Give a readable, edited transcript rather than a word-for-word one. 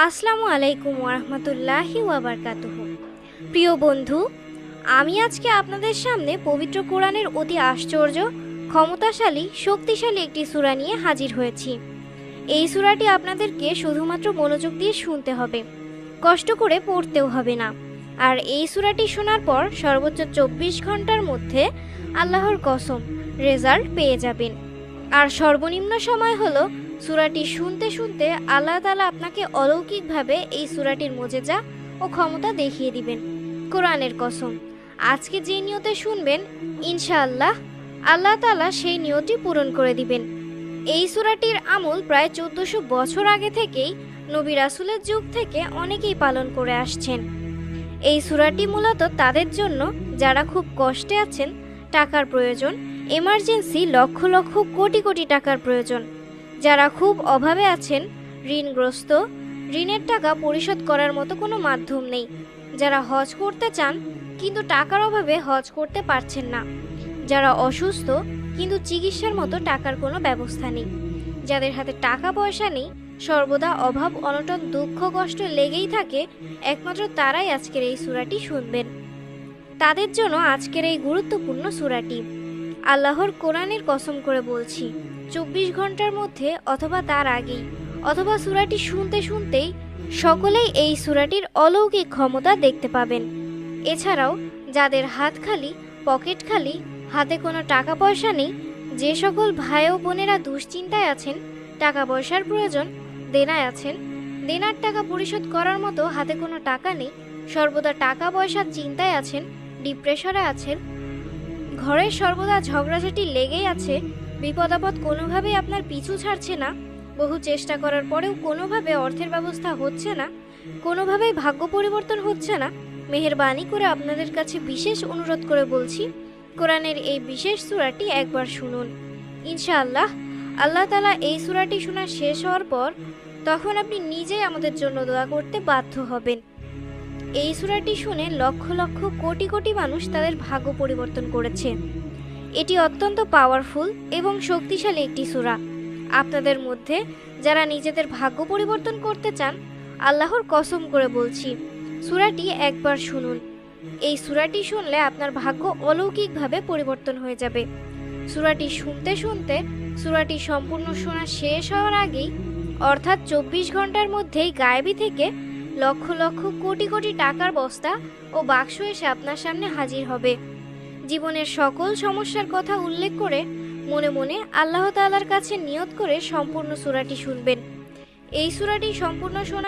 আসসালামু আলাইকুম ওয়ারহমাতুল্লাহি ওয়াবারকাতুহু। প্রিয় বন্ধু, আমি আজকে আপনাদের সামনে পবিত্র কোরআনের অতি আশ্চর্য, ক্ষমতাশালী, শক্তিশালী একটি সূরা নিয়ে হাজির হয়েছি। এই সূরাটি আপনাদেরকে শুধুমাত্র মনোযোগ দিয়ে শুনতে হবে, কষ্ট করে পড়তেও হবে না। আর এই সূরাটি শোনার পর সর্বোচ্চ 24 ঘন্টার মধ্যে আল্লাহর কসম রেজাল্ট পেয়ে যাবেন। আর সর্বনিম্ন সময় হলো সূরাটি শুনতে শুনতে আল্লাহ তাআলা আপনাকে অলৌকিকভাবে এই সূরাটির মুজিজা ও ক্ষমতা দেখিয়ে দিবেন। কোরআনের কসম, আজকে যে নিয়তে শুনবেন ইনশাআল্লাহ আল্লাহ তাআলা সেই নিয়তটি পূরণ করে দিবেন। এই সূরাটির আমল প্রায় 1400 বছর আগে থেকেই নবী রাসূলের যুগ থেকে অনেকেই পালন করে আসছেন। এই সূরাটি মূলত তাদের জন্য যারা খুব কষ্টে আছেন, টাকার প্রয়োজন, এমার্জেন্সি লক্ষ লক্ষ কোটি কোটি টাকার প্রয়োজন, যারা খুব অভাবে আছেন, ঋণগ্রস্ত, ঋণের টাকা পরিশোধ করার মতো কোনো মাধ্যম নেই, যারা হজ করতে চান কিন্তু টাকার অভাবে হজ করতে পারছেন না, যারা অসুস্থ কিন্তু চিকিৎসার মতো টাকার কোনো ব্যবস্থা নেই, যাদের হাতে টাকা পয়সা নেই, সর্বদা অভাব অনটন দুঃখ কষ্ট লেগেই থাকে, একমাত্র তারাই আজকের এই সূরাটি শুনবেন। তাদের জন্য আজকের এই গুরুত্বপূর্ণ সূরাটি। আল্লাহর কোরআনের কসম করে বলছি, 24 ঘন্টার মধ্যে অথবা তার আগেই অথবা সূরাটি শুনতে শুনতেই সকলেই এই সূরাটির অলৌকিক ক্ষমতা দেখতে পাবেন। এছাড়াও যাদের হাত খালি, পকেট খালি, হাতে কোনো টাকা পয়সা নেই, যে সকল ভাই ও বোনেরা দুশ্চিন্তায় আছেন, টাকা পয়সার প্রয়োজন, দেনায় আছেন, দেনার টাকা পরিশোধ করার মতো হাতে কোনো টাকা নেই, সর্বদা টাকা পয়সার চিন্তায় আছেন, ডিপ্রেশনে আছেন, ঘরের সর্বদা ঝগড়াঝাটি লেগেই আছে, বিপদ আপদ কোনোভাবেই আপনার পিছু ছাড়ছে না, বহু চেষ্টা করার পরেও কোনোভাবে অর্থের ব্যবস্থা হচ্ছে না, কোনোভাবেই ভাগ্য পরিবর্তন হচ্ছে না, মেহেরবানি করে আপনাদের কাছে বিশেষ অনুরোধ করে বলছি, কোরআনের এই বিশেষ সূরাটি একবার শুনুন। ইনশাআল্লাহ আল্লাহ তাআলা এই সূরাটি শোনা শেষ হওয়ার পর তখন আপনি নিজেই আমাদের জন্য দোয়া করতে বাধ্য হবেন। এই সূরাটি শুনে লক্ষ লক্ষ কোটি কোটি মানুষ তাদের ভাগ্য পরিবর্তন করেছে। এটি অত্যন্ত পাওয়ারফুল এবং শক্তিশালী একটি সূরা। আপনাদের মধ্যে যারা নিজেদের ভাগ্য পরিবর্তন করতে চান, আল্লাহর কসম করে বলছি, সূরাটি একবার শুনুন। এই সূরাটি শুনলে আপনার ভাগ্য অলৌকিকভাবে পরিবর্তন হয়ে যাবে। সূরাটি শুনতে শুনতে সূরাটি সম্পূর্ণ শোনা শেষ হওয়ার আগেই অর্থাৎ 24 ঘন্টার মধ্যেই গায়েবী থেকে লক্ষ লক্ষ কোটি কোটি টাকার বস্তা ও বাক্স এসে আপনার সামনে হাজির হবে। জীবনের সকল সমস্যার কথা উল্লেখ করে মনে মনে আল্লাহ তাআলার কাছে নিয়ত করে সম্পূর্ণ সূরাটি শুনবেন। এই সূরাটি সম্পূর্ণ শোনা